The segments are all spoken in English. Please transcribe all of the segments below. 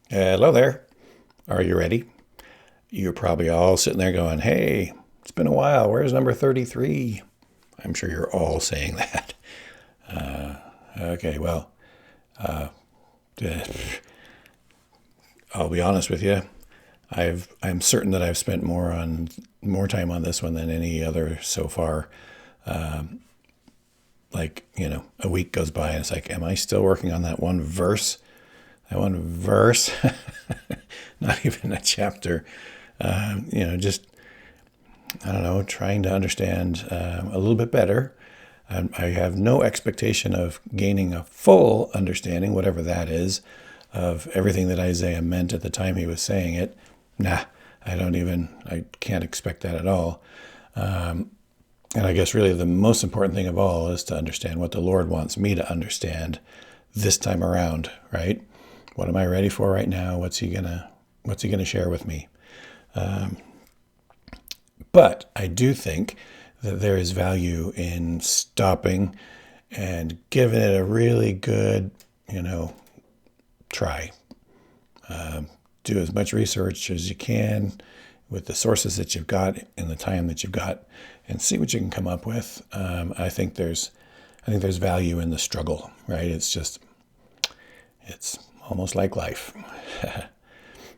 Hello there. Are you ready? You're probably all sitting there going, hey, it's been a while. Where's number 33? I'm sure you're all saying that. Okay, well, uh, I'll be honest with you. I'm certain that I've spent more time on this one than any other so far. A week goes by and it's like, am I still working on that one verse? That one verse, not even a chapter. Just I don't know, trying to understand a little bit better. I have no expectation of gaining a full understanding, whatever that is, of everything that Isaiah meant at the time he was saying it. Nah, I can't expect that at all. And I guess really the most important thing of all is to understand what the Lord wants me to understand this time around, right? What am I ready for right now? What's he gonna share with me? But I do think that there is value in stopping and giving it a really good, try. Do as much research as you can with the sources that you've got and the time that you've got, and see what you can come up with. I think there's value in the struggle, right? It's almost like life.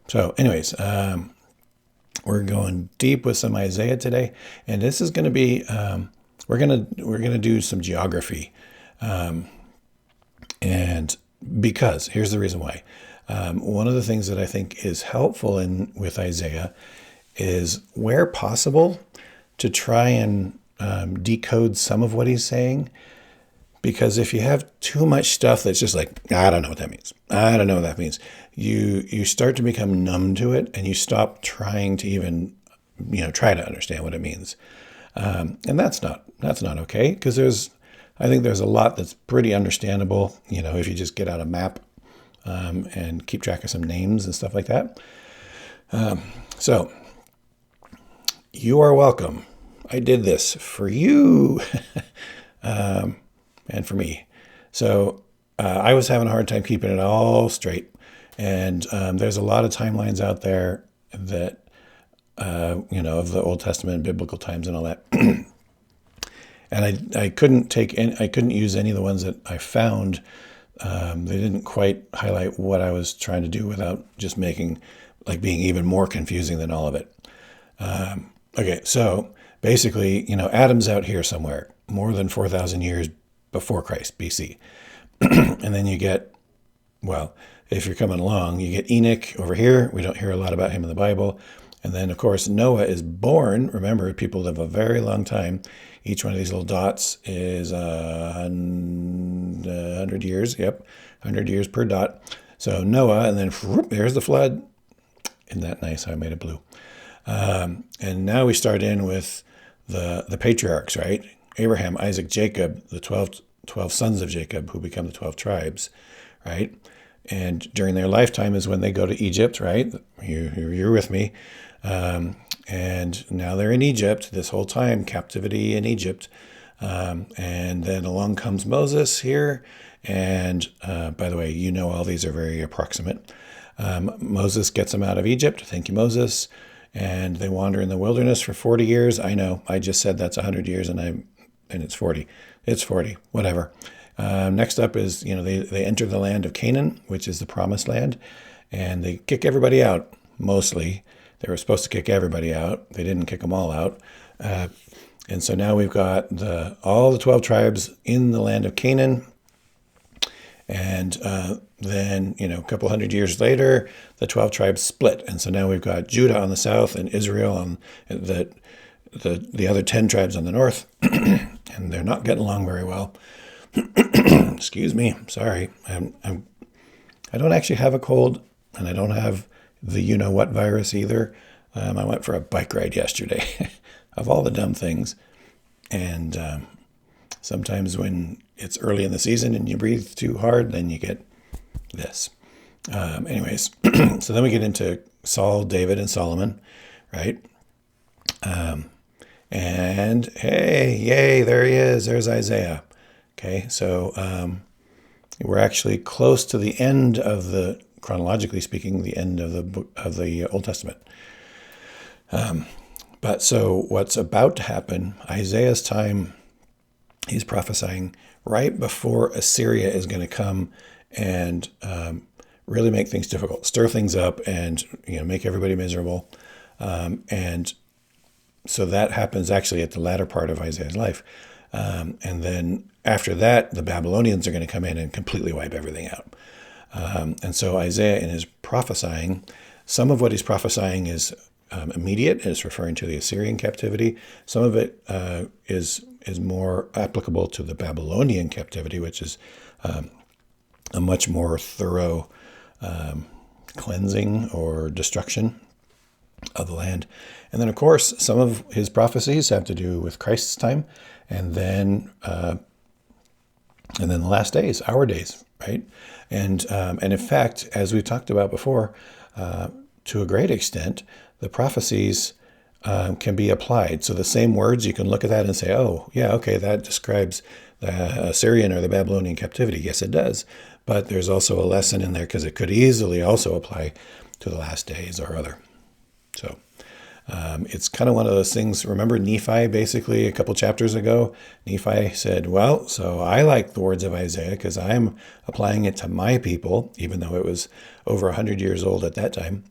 So, anyways, we're going deep with some Isaiah today, and this is going to be we're gonna do some geography, and because here's the reason why. One of the things that I think is helpful in with Isaiah is, where possible, to try and decode some of what he's saying. Because if you have too much stuff that's just like, I don't know what that means. I don't know what that means. You start to become numb to it, and you stop trying to even, try to understand what it means. And that's not okay, because I think there's a lot that's pretty understandable, if you just get out a map and keep track of some names and stuff like that. So you are welcome. I did this for you. And for me. So I was having a hard time keeping it all straight. And there's a lot of timelines out there that, of the Old Testament, biblical times and all that. And I couldn't use any of the ones that I found. They didn't quite highlight what I was trying to do without just being even more confusing than all of it. Okay, so basically, Adam's out here somewhere, more than 4,000 years before Christ, BC. And then you get, well, if you're coming along, you get Enoch over here. We don't hear a lot about him in the Bible. And then, of course, Noah is born. Remember, people live a very long time. Each one of these little dots is 100 years. Yep, 100 years per dot. So Noah, and then whoop, there's the flood. Isn't that nice? I made it blue. And now we start in with the patriarchs, right? Abraham, Isaac, Jacob, the 12 sons of Jacob, who become the 12 tribes, right? And during their lifetime is when they go to Egypt, right? You're with me. And now they're in Egypt this whole time, captivity in Egypt. And then along comes Moses here. And by the way, all these are very approximate. Moses gets them out of Egypt. Thank you, Moses. And they wander in the wilderness for 40 years. I know, I just said that's 100 years, and it's 40. It's 40, whatever. Next up is, they enter the land of Canaan, which is the promised land, and they kick everybody out, mostly. They were supposed to kick everybody out. They didn't kick them all out. And so now we've got all the 12 tribes in the land of Canaan. And then, a couple hundred years later, the 12 tribes split. And so now we've got Judah on the south and Israel on the other 10 tribes on the north. And they're not getting along very well. Excuse me. Sorry. I don't actually have a cold, and I don't have the you-know-what virus either. I went for a bike ride yesterday, of all the dumb things. And sometimes when it's early in the season and you breathe too hard, then you get this. Anyways, so then we get into Saul, David, and Solomon, right? And hey, yay, there he is. There's Isaiah. Okay, so we're actually close to the end of the chronologically speaking, the end of the book of the Old Testament. But so what's about to happen, Isaiah's time, he's prophesying right before Assyria is going to come and really make things difficult, stir things up, and make everybody miserable. And so that happens actually at the latter part of Isaiah's life. And then after that, the Babylonians are going to come in and completely wipe everything out. And so Isaiah, in his prophesying, some of what he's prophesying is immediate, and it's referring to the Assyrian captivity. Some of it is more applicable to the Babylonian captivity, which is a much more thorough cleansing or destruction of the land. And then, of course, some of his prophecies have to do with Christ's time, and then the last days, our days, right? And in fact, as we talked about before, to a great extent, the prophecies can be applied. So the same words, you can look at that and say, oh, yeah, okay, that describes the Assyrian or the Babylonian captivity. Yes, it does. But there's also a lesson in there because it could easily also apply to the last days or other. So it's kind of one of those things. Remember Nephi, basically, a couple chapters ago? Nephi said, well, so I like the words of Isaiah because I'm applying it to my people, even though it was over 100 years old at that time.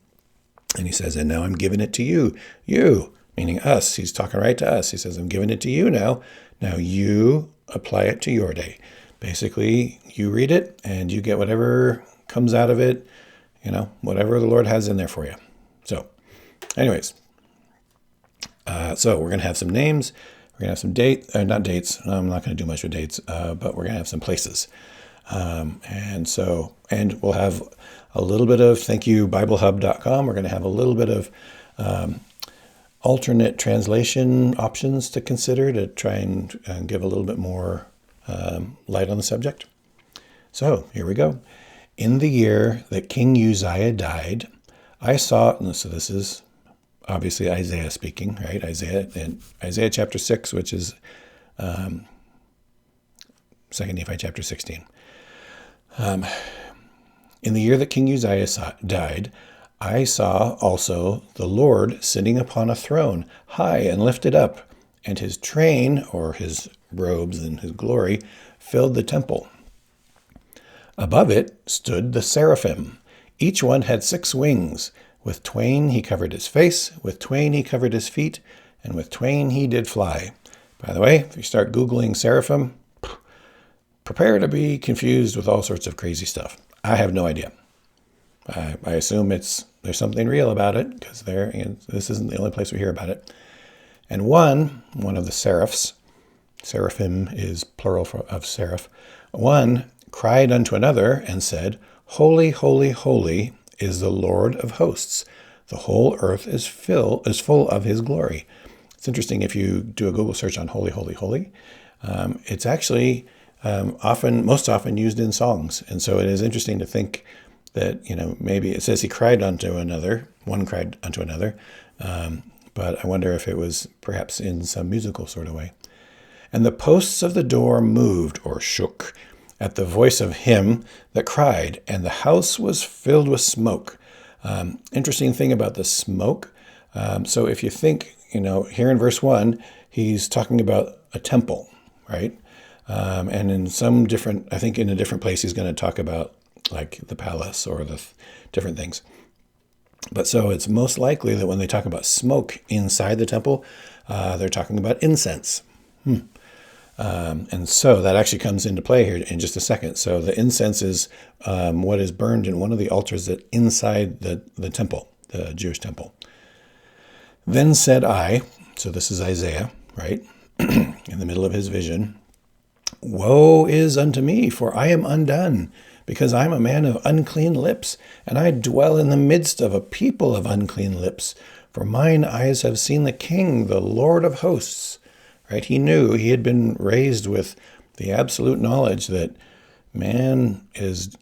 And he says, and now I'm giving it to you, meaning us. He's talking right to us. He says, I'm giving it to you now. Now you apply it to your day. Basically, you read it and you get whatever comes out of it, whatever the Lord has in there for you. So anyways, so we're going to have some names. We're going to have some dates, not dates. I'm not going to do much with dates, but we're going to have some places. And we'll have a little bit of, thank you, BibleHub.com. We're going to have a little bit of alternate translation options to consider to try and give a little bit more light on the subject. So here we go. In the year that King Uzziah died, I saw, and so this is obviously Isaiah speaking, right? Isaiah chapter 6, which is 2 Nephi chapter 16. In the year that King Uzziah died, I saw also the Lord sitting upon a throne, high and lifted up, and his train, or his robes and his glory, filled the temple. Above it stood the seraphim. Each one had 6 wings. With twain he covered his face, with twain he covered his feet, and with twain he did fly. By the way, if you start Googling seraphim, prepare to be confused with all sorts of crazy stuff. I have no idea. I assume there's something real about it, because this isn't the only place we hear about it. And one of the seraphs, seraphim is plural of seraph, one cried unto another and said, Holy, holy, holy is the Lord of hosts. The whole earth is full of his glory. It's interesting if you do a Google search on holy, holy, holy. It's actually most often used in songs. And so it is interesting to think that, maybe it says he cried unto another, one cried unto another. But I wonder if it was perhaps in some musical sort of way. And the posts of the door moved or shook at the voice of him that cried, and the house was filled with smoke. Interesting thing about the smoke. So if you think, here in verse 1, he's talking about a temple, right? And in some different, I think in a different place, he's going to talk about like the palace or the different things. But so it's most likely that when they talk about smoke inside the temple, they're talking about incense. And so that actually comes into play here in just a second. So the incense is what is burned in one of the altars that inside the temple, the Jewish temple. Then said I, so this is Isaiah, right, in the middle of his vision, Woe is unto me, for I am undone, because I am a man of unclean lips, and I dwell in the midst of a people of unclean lips. For mine eyes have seen the King, the Lord of hosts. Right? He knew, he had been raised with the absolute knowledge that man is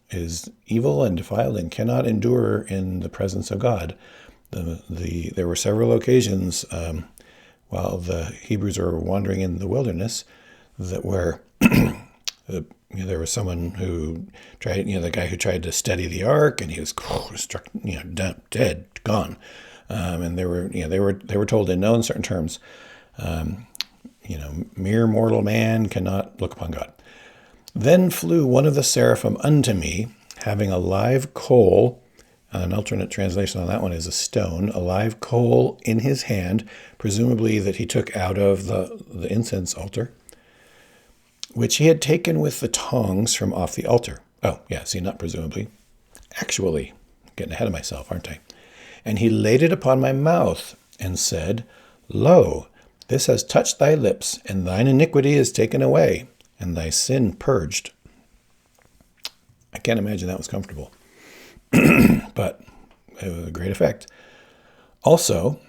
evil and defiled and cannot endure in the presence of God. There were several occasions while the Hebrews were wandering in the wilderness that where there was someone who tried, the guy who tried to steady the ark, and he was struck, dead, gone. And they were told in no uncertain terms, mere mortal man cannot look upon God. Then flew one of the seraphim unto me, having a live coal. An alternate translation on that one is a stone, a live coal in his hand, presumably that he took out of the incense altar, which he had taken with the tongs from off the altar. Oh, yeah, see, not presumably. Actually, getting ahead of myself, aren't I? And he laid it upon my mouth and said, Lo, this has touched thy lips, and thine iniquity is taken away, and thy sin purged. I can't imagine that was comfortable, but it was a great effect. Also,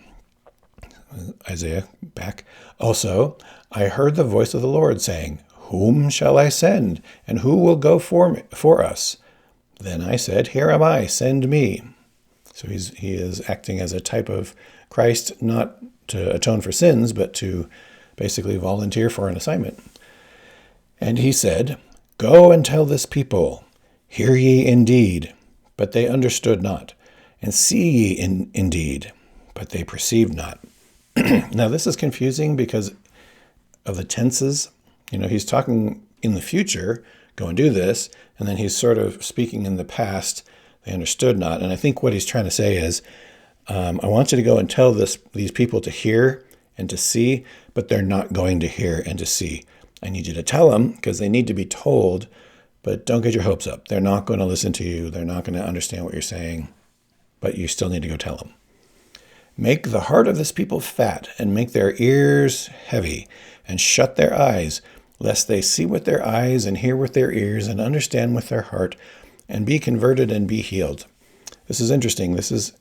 Isaiah back, also, I heard the voice of the Lord saying, Whom shall I send, and who will go for us? Then I said, Here am I, send me. So he is acting as a type of Christ, not to atone for sins, but to basically volunteer for an assignment. And he said, Go and tell this people, hear ye indeed, but they understood not, and see ye indeed, but they perceived not. Now this is confusing because of the tenses. He's talking in the future, go and do this, and then he's sort of speaking in the past, they understood not. And I think what he's trying to say is, I want you to go and tell these people to hear and to see, but they're not going to hear and to see. I need you to tell them because they need to be told, but don't get your hopes up. They're not going to listen to you. They're not going to understand what you're saying, but you still need to go tell them. Make the heart of this people fat and make their ears heavy and shut their eyes, lest they see with their eyes and hear with their ears and understand with their heart and be converted and be healed. This is interesting. This is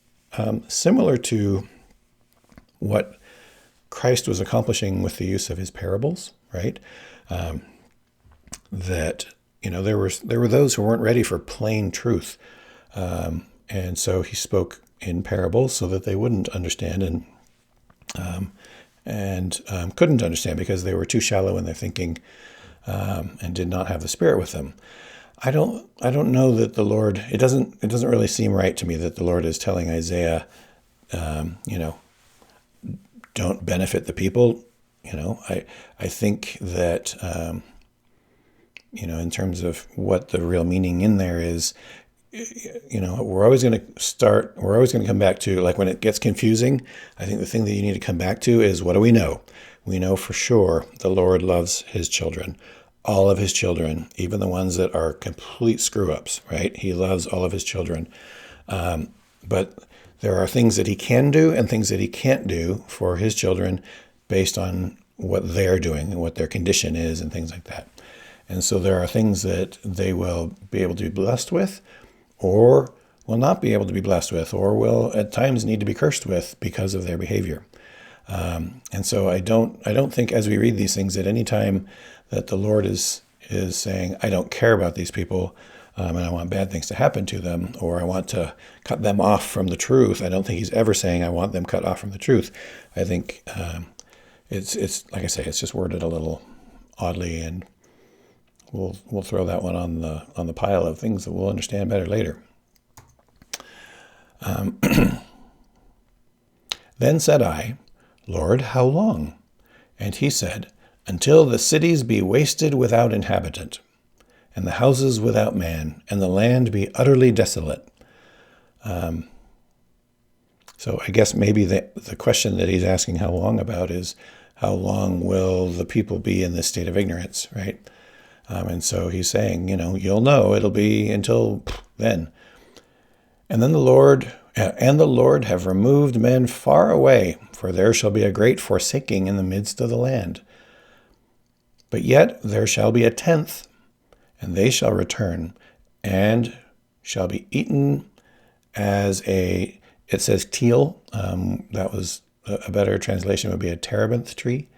similar to what Christ was accomplishing with the use of his parables, right? That there were those who weren't ready for plain truth, and so he spoke in parables so that they wouldn't understand and couldn't understand because they were too shallow in their thinking and did not have the Spirit with them. I don't know that the Lord. It doesn't really seem right to me that the Lord is telling Isaiah, don't benefit the people. I think that in terms of what the real meaning in there is, we're always going to come back to, like, when it gets confusing, I think the thing that you need to come back to is, what do we know? We know for sure the Lord loves his children, all of his children, even the ones that are complete screw-ups, right? He loves all of his children. But there are things that he can do and things that he can't do for his children based on what they're doing and what their condition is and things like that. And so there are things that they will be able to be blessed with or will not be able to be blessed with, or will at times need to be cursed with because of their behavior. And so I don't think, as we read these things, at any time that the Lord is saying, I don't care about these people, and I want bad things to happen to them, or I want to cut them off from the truth. I don't think he's ever saying, I want them cut off from the truth. I think it's like I say, it's just worded a little oddly, and we'll throw that one on the pile of things that we'll understand better later. Then said I, Lord, how long? And he said, until the cities be wasted without inhabitant, and the houses without man, and the land be utterly desolate. So I guess maybe the question that he's asking how long about is, how long will the people be in this state of ignorance, right? And so he's saying, you'll know it'll be until then. And then the Lord have removed men far away, for there shall be a great forsaking in the midst of the land. But yet there shall be a tenth, and they shall return, and shall be eaten as it says teal. That was a better translation would be a terebinth tree.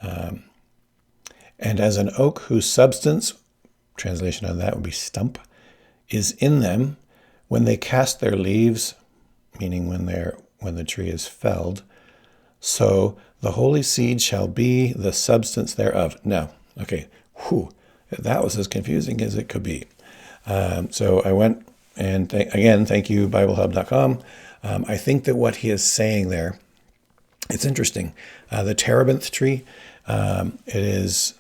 And as an oak whose substance, translation of that would be stump, is in them when they cast their leaves, meaning when the tree is felled, so the holy seed shall be the substance thereof. Now, okay, that was as confusing as it could be. So I went and again, thank you, BibleHub.com. I think that what he is saying there, it's interesting. The terebinth tree, it's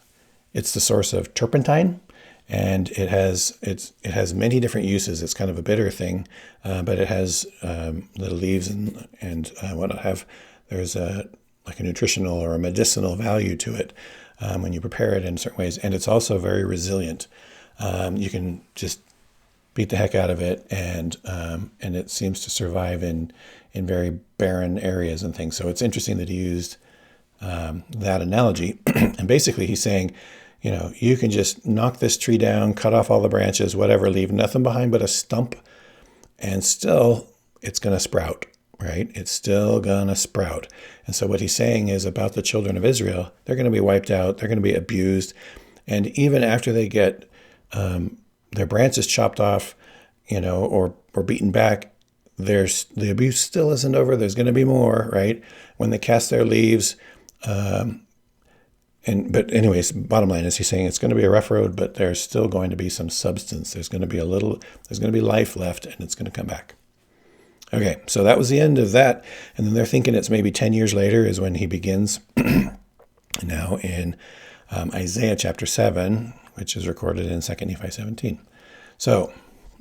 the source of turpentine, and it has many different uses. It's kind of a bitter thing, but it has little leaves and what there's like a nutritional or a medicinal value to it when you prepare it in certain ways, and it's also very resilient. You can just beat the heck out of it, and it seems to survive in very barren areas and things. So it's interesting that he used that analogy. And basically he's saying, you can just knock this tree down, cut off all the branches, whatever, leave nothing behind but a stump, and still it's going to sprout, right? It's still going to sprout. And so what he's saying is about the children of Israel, they're going to be wiped out, they're going to be abused, and even after they get their branches chopped off, or beaten back, the abuse still isn't over. There's going to be more, right? When they cast their leaves, but anyways, bottom line is he's saying it's going to be a rough road, but there's still going to be some substance. There's going to be life left, and it's going to come back. Okay, so that was the end of that. And then they're thinking it's maybe 10 years later is when he begins now in Isaiah chapter 7, which is recorded in 2 Nephi 17. So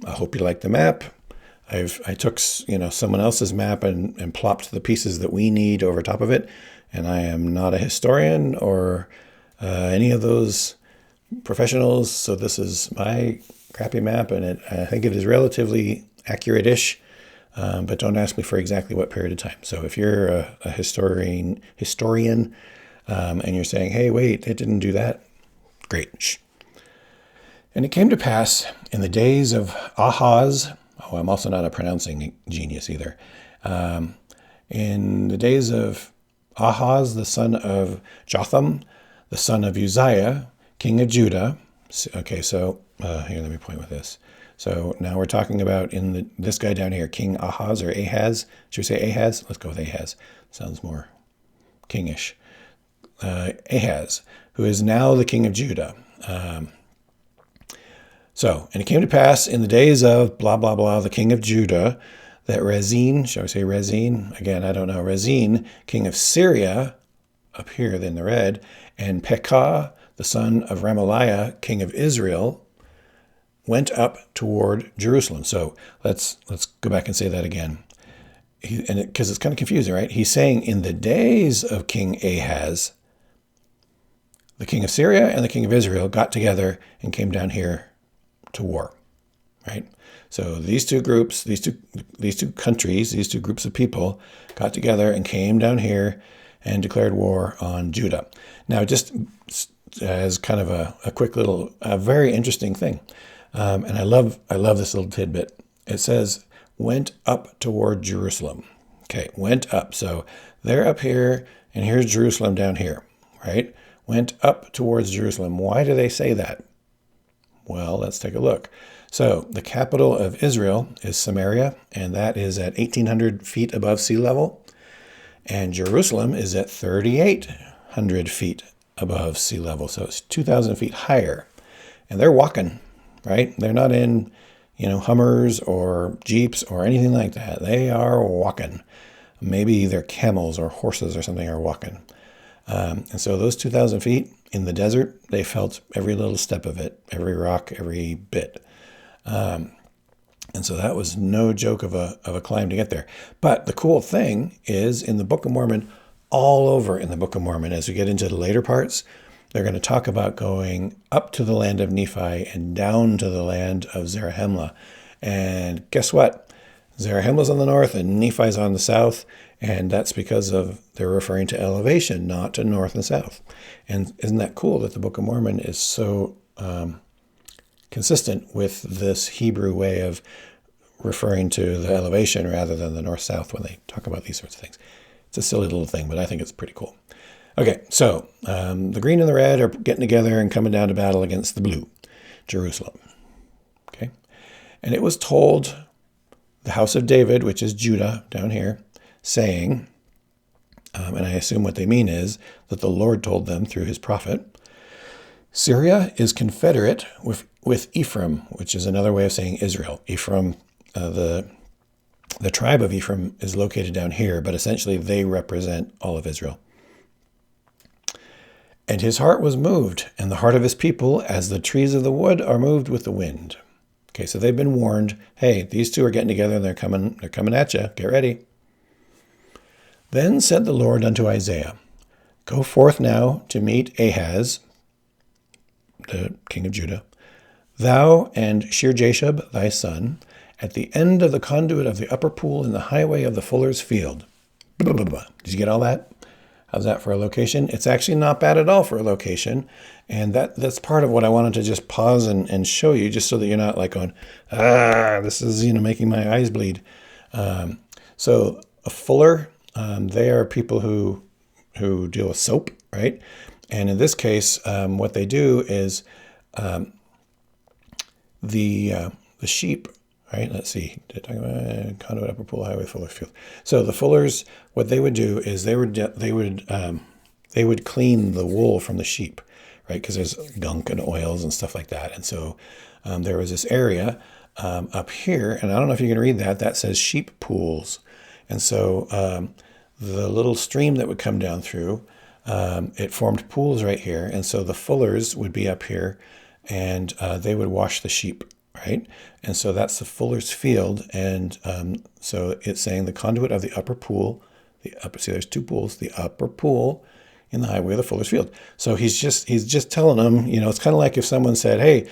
I hope you like the map. I took someone else's map and plopped the pieces that we need over top of it. And I am not a historian or any of those professionals, so this is my crappy map, and I think it is relatively accurate-ish, but don't ask me for exactly what period of time. So if you're a historian, and you're saying, hey, wait, it didn't do that, great. Shh. And it came to pass in the days of Ahaz, I'm also not a pronouncing genius either, in the days of Ahaz, the son of Jotham, the son of Uzziah, king of Judah. Okay, so here, let me point with this. So now we're talking about this guy down here, King Ahaz or Ahaz. Should we say Ahaz? Let's go with Ahaz. Sounds more kingish. Ahaz, who is now the king of Judah. And it came to pass in the days of blah, blah, blah, the king of Judah, that Rezin, shall we say Rezin? Again, I don't know. Rezin, king of Syria, up here in the red, and Pekah, the son of Remaliah, king of Israel, went up toward Jerusalem. So let's go back and say that again. Because it's kind of confusing, right? He's saying in the days of King Ahaz, the king of Syria and the king of Israel got together and came down here to war, right? So these two groups, these two countries, these two groups of people got together and came down here and declared war on Judah. Now, just as kind of a quick little, very interesting thing, and I love this little tidbit. It says, went up toward Jerusalem. Okay, went up. So they're up here, and here's Jerusalem down here, right? Went up towards Jerusalem. Why do they say that? Well, let's take a look. So the capital of Israel is Samaria, and that is at 1,800 feet above sea level. And Jerusalem is at 3,800 feet above sea level. So it's 2,000 feet higher. And they're walking, right? They're not in, Hummers or Jeeps or anything like that. They are walking. Maybe they're camels or horses or something are walking. And so those 2,000 feet in the desert, they felt every little step of it, every rock, every bit. And so that was no joke of a climb to get there. But the cool thing is in the Book of Mormon, all over in the Book of Mormon, as we get into the later parts, they're going to talk about going up to the land of Nephi and down to the land of Zarahemla. And guess what? Zarahemla's on the north and Nephi's on the south. And that's because they're referring to elevation, not to north and south. And isn't that cool that the Book of Mormon is so consistent with this Hebrew way of referring to the elevation rather than the north-south when they talk about these sorts of things. It's a silly little thing, but I think it's pretty cool. Okay, so the green and the red are getting together and coming down to battle against the blue, Jerusalem. Okay, and it was told the house of David, which is Judah down here, saying, and I assume what they mean is that the Lord told them through his prophet, Syria is confederate with Ephraim, which is another way of saying Israel. Ephraim, the tribe of Ephraim is located down here, but essentially they represent all of Israel. And his heart was moved, and the heart of his people, as the trees of the wood are moved with the wind. Okay, so they've been warned, hey, these two are getting together and they're coming at you. Get ready. Then said the Lord unto Isaiah, Go forth now to meet Ahaz, the king of Judah, thou and Shear-Jashub thy son, at the end of the conduit of the upper pool in the highway of the fuller's field. Blah, blah, blah. Did you get all that? How's that for a location? It's actually not bad at all for a location. And that's part of what I wanted to just pause and show you, just so that you're not like going, this is, making my eyes bleed. So a fuller, they are people who deal with soap, right? And in this case, what they do is the sheep, right? Let's see. Did I talk about conduit upper pool highway fuller's field? So the fullers, what they would do is they would clean the wool from the sheep, right? Because there's gunk and oils and stuff like that. And so there was this area up here, and I don't know if you can read that says sheep pools. And so the little stream that would come down through, it formed pools right here. And so the fullers would be up here, and they would wash the sheep, right? And so that's the fuller's field. And so it's saying the conduit of the upper pool, see, there's two pools, the upper pool in the highway of the fuller's field. So he's just telling them, it's kind of like if someone said, hey,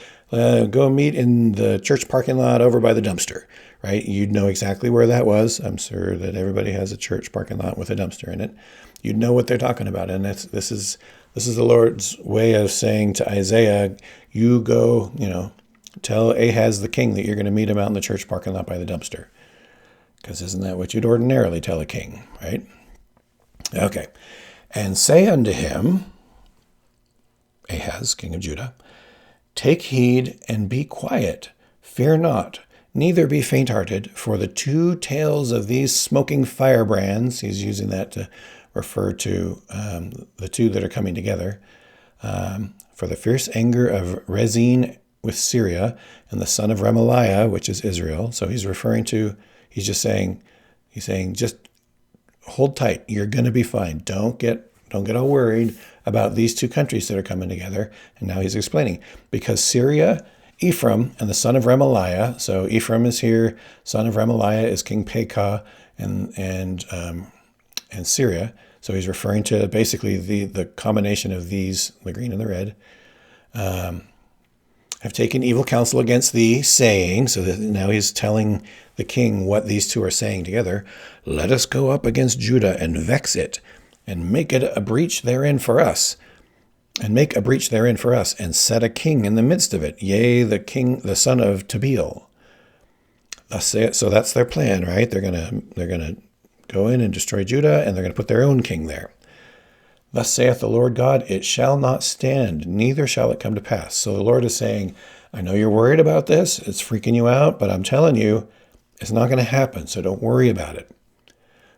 go meet in the church parking lot over by the dumpster, right? You'd know exactly where that was. I'm sure that everybody has a church parking lot with a dumpster in it. You'd know what they're talking about. And this is the Lord's way of saying to Isaiah, you go, tell Ahaz the king that you're going to meet him out in the church parking lot by the dumpster. Because isn't that what you'd ordinarily tell a king, right? Okay. And say unto him, Ahaz, king of Judah, take heed and be quiet, fear not, neither be faint-hearted, for the two tails of these smoking firebrands, he's using that to refer to the two that are coming together, for the fierce anger of Rezin with Syria, and the son of Remaliah, which is Israel. So he's saying, just hold tight. You're going to be fine. Don't get all worried about these two countries that are coming together. And now he's explaining, because Syria, Ephraim, and the son of Remaliah. So Ephraim is here. Son of Remaliah is King Pekah and Syria. So he's referring to basically the combination of these, the green and the red. Have taken evil counsel against thee, saying, so that now he's telling the king what these two are saying together, let us go up against Judah and vex it, and make it a breach therein for us, and set a king in the midst of it, yea, the king, the son of Tabeel. So that's their plan, right? They're gonna go in and destroy Judah, and they're gonna put their own king there. Thus saith the Lord God, it shall not stand, neither shall it come to pass. So the Lord is saying, I know you're worried about this. It's freaking you out, but I'm telling you, it's not going to happen. So don't worry about it.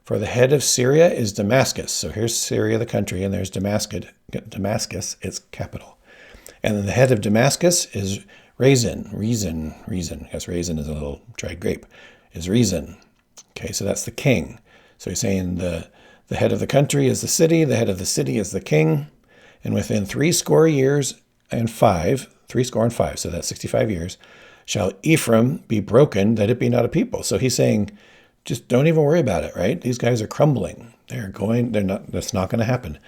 For the head of Syria is Damascus. So here's Syria, the country, and there's Damascus, its capital. And then the head of Damascus is Rezin. Yes, raisin is a little dried grape. Is Rezin. Okay, so that's the king. So he's saying the head of the country is the city, the head of the city is the king, and within 65 years, so that's 65 years, shall Ephraim be broken, that it be not a people. So he's saying, just don't even worry about it, right? These guys are crumbling. That's not going to happen.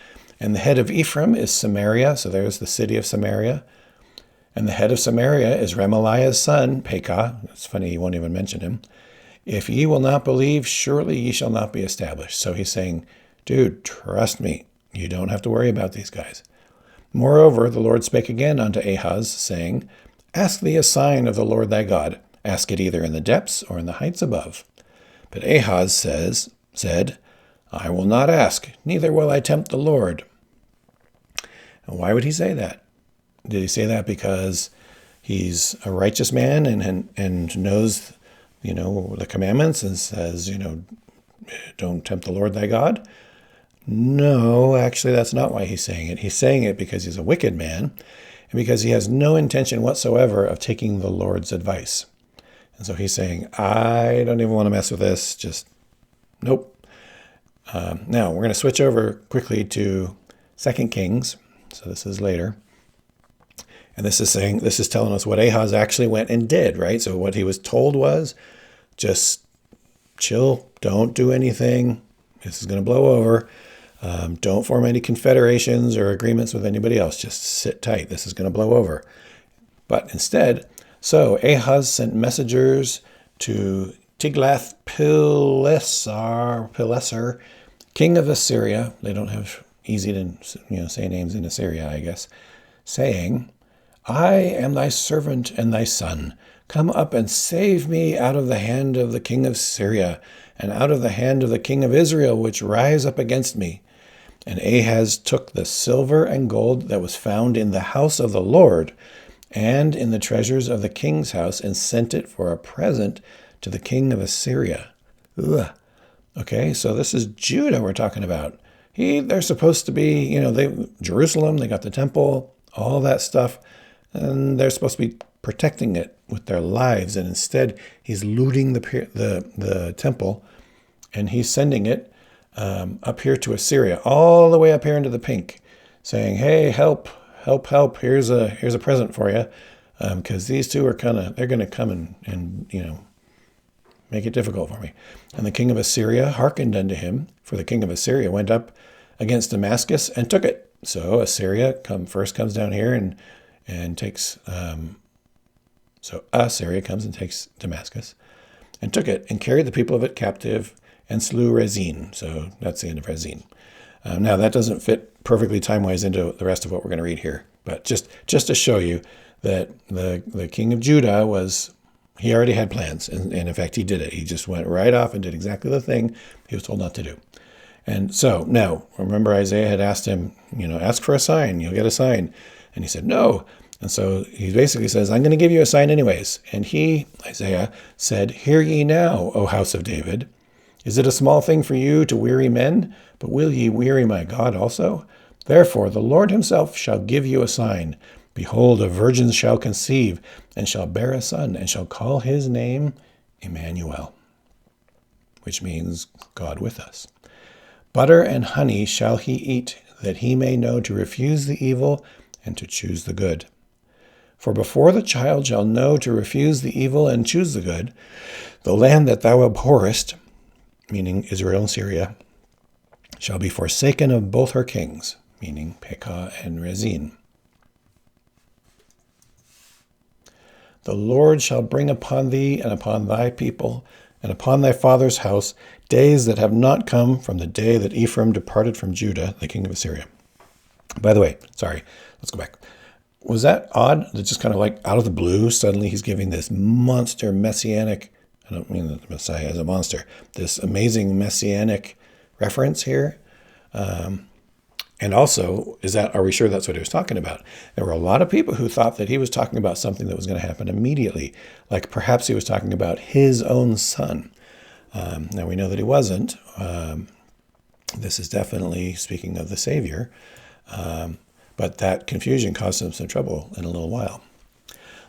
And the head of Ephraim is Samaria, so there's the city of Samaria. And the head of Samaria is Remaliah's son, Pekah. It's funny, he won't even mention him. If ye will not believe, surely ye shall not be established. So he's saying, dude, trust me. You don't have to worry about these guys. Moreover, the Lord spake again unto Ahaz, saying, Ask thee a sign of the Lord thy God. Ask it either in the depths or in the heights above. But Ahaz said, I will not ask, neither will I tempt the Lord. And why would he say that? Did he say that because he's a righteous man and knows the commandments and says, don't tempt the Lord thy God? No, actually, that's not why he's saying it. He's saying it because he's a wicked man, and because he has no intention whatsoever of taking the Lord's advice. And so he's saying, I don't even want to mess with this. Just, nope. Now, we're going to switch over quickly to 2 Kings. So this is later. And this is telling us what Ahaz actually went and did, right? So what he was told was, just chill, don't do anything. This is going to blow over. Don't form any confederations or agreements with anybody else. Just sit tight. This is going to blow over. But instead, so Ahaz sent messengers to Tiglath-Pileser, king of Assyria. They don't have easy to say names in Assyria, I guess, saying, I am thy servant and thy son. Come up and save me out of the hand of the king of Syria and out of the hand of the king of Israel, which rise up against me. And Ahaz took the silver and gold that was found in the house of the Lord and in the treasures of the king's house and sent it for a present to the king of Assyria. Ugh. Okay, so this is Judah we're talking about. They're supposed to be, Jerusalem, they got the temple, all that stuff, and they're supposed to be protecting it with their lives. And instead, he's looting the temple, and he's sending it up here to Assyria, all the way up here into the pink, saying, hey, help, help, help. Here's a present for you. Because these two are they're going to come and make it difficult for me. And the king of Assyria hearkened unto him, for the king of Assyria went up against Damascus and took it. So Assyria first comes down here and takes, so Assyria comes and takes Damascus and took it and carried the people of it captive and slew Rezin. So that's the end of Rezin. Now that doesn't fit perfectly time-wise into the rest of what we're going to read here, but just to show you that the king of Judah he already had plans, and in fact, he did it. He just went right off and did exactly the thing he was told not to do. And so now, remember Isaiah had asked him, ask for a sign, you'll get a sign. And he said, no. And so he basically says, I'm going to give you a sign anyways. And Isaiah, said, hear ye now, O house of David. Is it a small thing for you to weary men? But will ye weary my God also? Therefore the Lord himself shall give you a sign. Behold, a virgin shall conceive, and shall bear a son, and shall call his name Emmanuel, which means God with us. Butter and honey shall he eat, that he may know to refuse the evil and to choose the good. For before the child shall know to refuse the evil and choose the good, the land that thou abhorrest, meaning Israel and Syria, shall be forsaken of both her kings, meaning Pekah and Rezin. The Lord shall bring upon thee and upon thy people and upon thy father's house days that have not come from the day that Ephraim departed from Judah, the king of Assyria. By the way, sorry, let's go back. Was that odd that just kind of like out of the blue, suddenly he's giving this monster messianic, I don't mean the Messiah as a monster, this amazing messianic reference here? And also, are we sure that's what he was talking about? There were a lot of people who thought that he was talking about something that was going to happen immediately, like perhaps he was talking about his own son. Now we know that he wasn't. This is definitely speaking of the Savior, but that confusion caused him some trouble in a little while.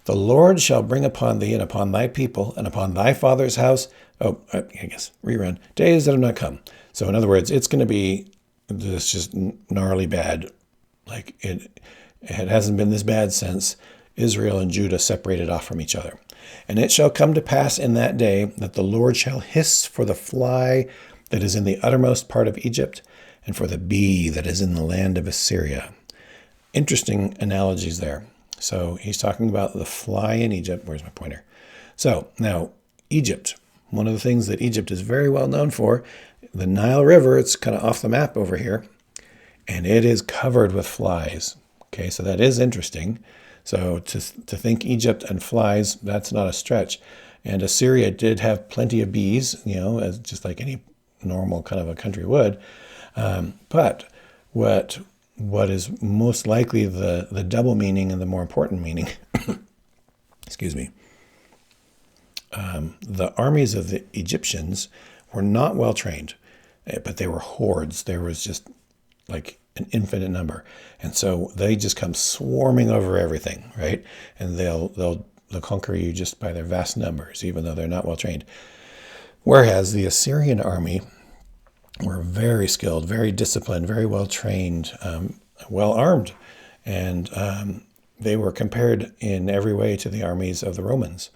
The Lord shall bring upon thee and upon thy people and upon thy father's house, days that have not come. So in other words, it's going to be this just gnarly bad. Like it hasn't been this bad since Israel and Judah separated off from each other. And it shall come to pass in that day that the Lord shall hiss for the fly that is in the uttermost part of Egypt, and for the bee that is in the land of Assyria. Interesting analogies there. So he's talking about the fly in Egypt. Where's my pointer? So now Egypt, one of the things that Egypt is very well known for, the Nile River, it's kind of off the map over here, and it is covered with flies. Okay, so that is interesting. So to think Egypt and flies, that's not a stretch. And Assyria did have plenty of bees, as just like any normal kind of a country would. But what is most likely the double meaning and the more important meaning, excuse me, the armies of the Egyptians were not well trained, but they were hordes. There was just like an infinite number. And so they just come swarming over everything, right? And they'll conquer you just by their vast numbers, even though they're not well trained. Whereas the Assyrian army were very skilled, very disciplined, very well trained, well armed, and they were compared in every way to the armies of the Romans.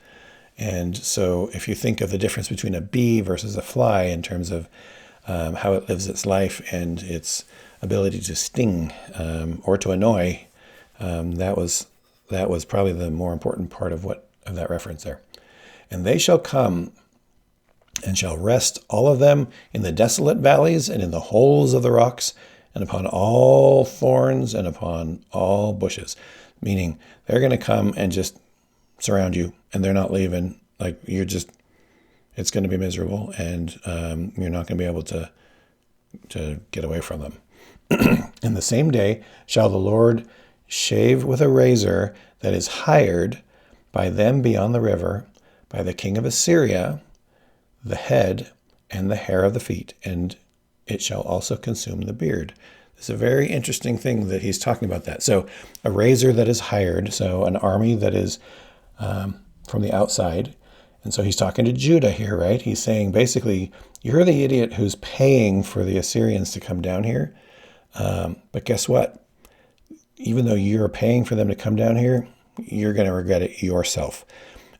And so if you think of the difference between a bee versus a fly in terms of how it lives its life and its ability to sting or to annoy, that was probably the more important part of that reference there. And they shall come and shall rest all of them in the desolate valleys and in the holes of the rocks and upon all thorns and upon all bushes. Meaning they're going to come and just surround you, and they're not leaving. Like, it's going to be miserable, and you're not going to be able to get away from them. In the same day shall the Lord shave with a razor that is hired by them beyond the river, by the king of Assyria, the head and the hair of the feet, and it shall also consume the beard. It's a very interesting thing that he's talking about that. So a razor that is hired, so an army that is from the outside. And so he's talking to Judah here, right? He's saying, basically, you're the idiot who's paying for the Assyrians to come down here. But guess what? Even though you're paying for them to come down here, you're going to regret it yourself.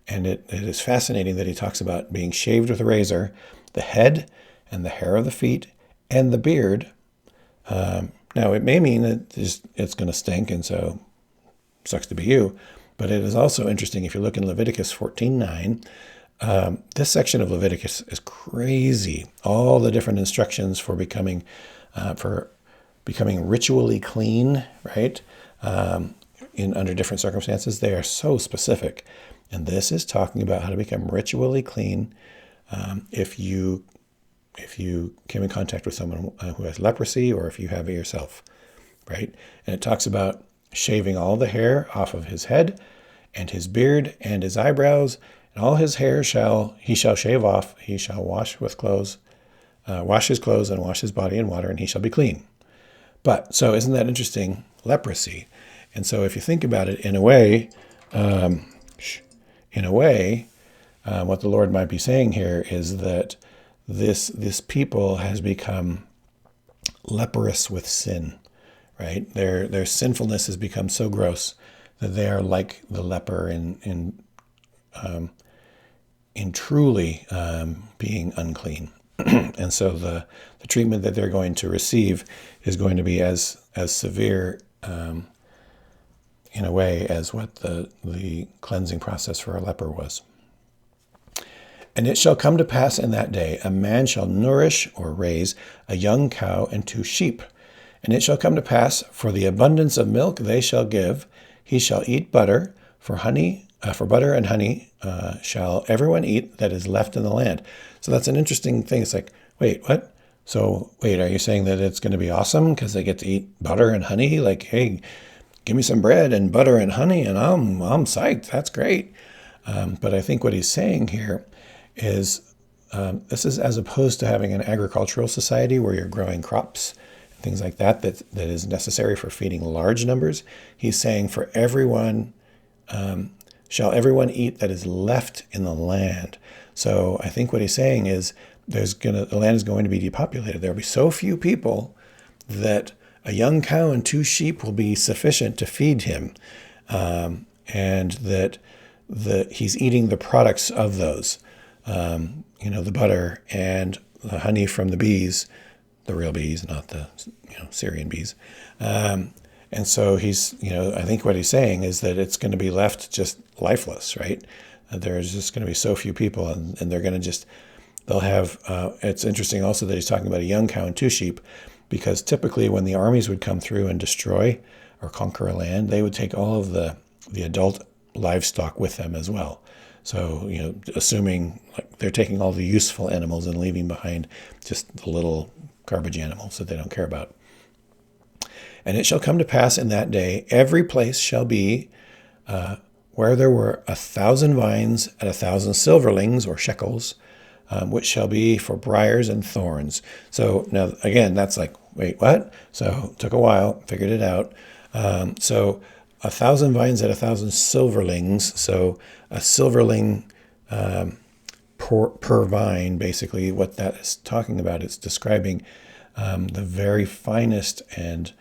And it is fascinating that he talks about being shaved with a razor, the head and the hair of the feet and the beard. Now, it may mean that it's going to stink, and so sucks to be you. But it is also interesting, if you look in Leviticus 14:9, this section of Leviticus is crazy. All the different instructions for becoming ritually clean, right? Under different circumstances, they are so specific. And this is talking about how to become ritually clean if you came in contact with someone who has leprosy, or if you have it yourself, right? And it talks about shaving all the hair off of his head and his beard and his eyebrows, and all his hair he shall shave off. He shall wash his clothes and wash his body in water, and he shall be clean. But so isn't that interesting? Leprosy. And so if you think about it in a way, what the Lord might be saying here is that this people has become leprous with sin, right? Their sinfulness has become so gross that they are like the leper in truly being unclean. And so the treatment that they're going to receive is going to be as severe in a way as what the cleansing process for a leper was. And it shall come to pass in that day, a man shall nourish or raise a young cow and 2 sheep. And it shall come to pass, for the abundance of milk they shall give, he shall eat butter, for butter and honey shall everyone eat that is left in the land. So that's an interesting thing. It's like, wait, what? So wait, are you saying that it's going to be awesome because they get to eat butter and honey? Like, hey, give me some bread and butter and honey, and I'm psyched. That's great. But I think what he's saying here is this is as opposed to having an agricultural society where you're growing crops and things like that is necessary for feeding large numbers. He's saying for everyone, shall everyone eat that is left in the land. So I think what he's saying is the land is going to be depopulated. There will be so few people that a young cow and 2 sheep will be sufficient to feed him, and that he's eating the products of those. The butter and the honey from the bees, the real bees, not the Syrian bees. And so I think what he's saying is that it's going to be left just lifeless, right? There's just going to be so few people, and they're going to they'll have, it's interesting also that he's talking about a young cow and 2 sheep, because typically when the armies would come through and destroy or conquer a land, they would take all of the adult livestock with them as well. So, assuming like they're taking all the useful animals and leaving behind just the little garbage animals that they don't care about. And it shall come to pass in that day, every place shall be where there were 1,000 vines at 1,000 silverlings or shekels, which shall be for briars and thorns. So now, again, that's like, wait, what? So it took a while, figured it out. So 1,000 vines at 1,000 silverlings. So a silverling per vine, basically, what that is talking about, it's describing the very finest and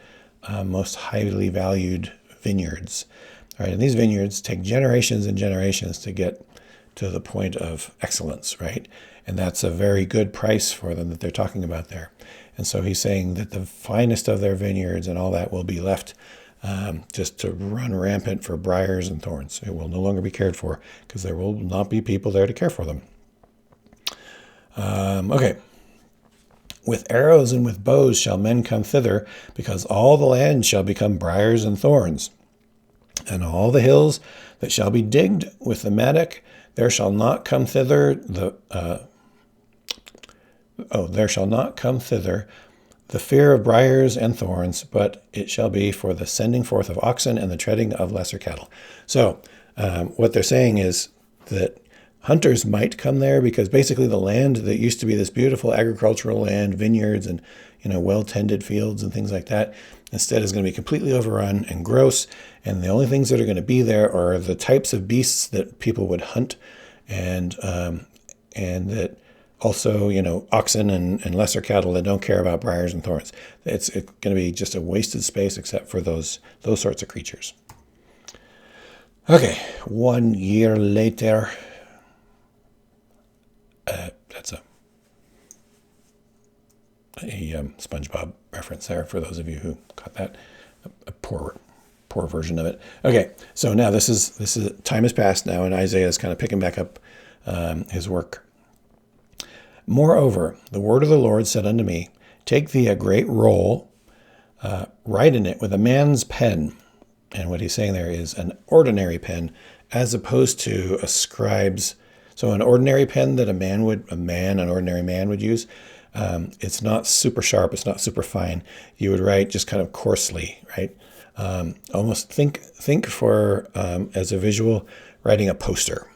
most highly valued vineyards. Right? And these vineyards take generations and generations to get to the point of excellence, right? And that's a very good price for them that they're talking about there. And so he's saying that the finest of their vineyards and all that will be left just to run rampant for briars and thorns. It will no longer be cared for because there will not be people there to care for them. Okay. With arrows and with bows shall men come thither, because all the land shall become briars and thorns. And all the hills that shall be digged with the mattock, there shall not come thither there shall not come thither the fear of briars and thorns, but it shall be for the sending forth of oxen and the treading of lesser cattle. So what they're saying is that hunters might come there because basically the land that used to be this beautiful agricultural land, vineyards and well-tended fields and things like that, instead is going to be completely overrun and gross. And the only things that are going to be there are the types of beasts that people would hunt, and that also, oxen and lesser cattle that don't care about briars and thorns. It's going to be just a wasted space except for those sorts of creatures. Okay, 1 year later. That's a SpongeBob reference there for those of you who caught that. A poor version of it. Okay, so now this is time has passed now, and Isaiah is kind of picking back up his work. Moreover, the word of the Lord said unto me, take thee a great roll, write in it with a man's pen. And what he's saying there is an ordinary pen, as opposed to a scribe's. So an ordinary pen that an ordinary man would use, it's not super sharp, it's not super fine. You would write just kind of coarsely, right? Almost think for, as a visual, writing a poster,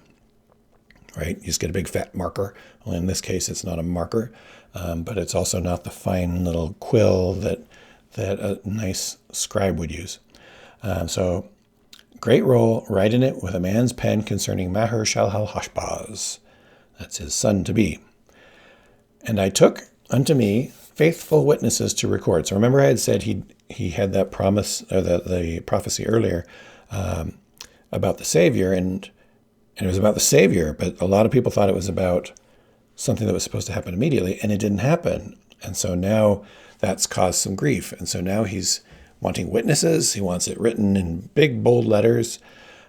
right? You just get a big fat marker. Well, in this case, it's not a marker, but it's also not the fine little quill that a nice scribe would use. So great roll, write in it with a man's pen concerning Maher-shalal-Hashbaz. That's his son to be. And I took unto me faithful witnesses to record. So remember I had said he had that promise, or the prophecy earlier about the Savior, and it was about the Savior, but a lot of people thought it was about something that was supposed to happen immediately, and it didn't happen. And so now that's caused some grief. And so now he's wanting witnesses. He wants it written in big, bold letters.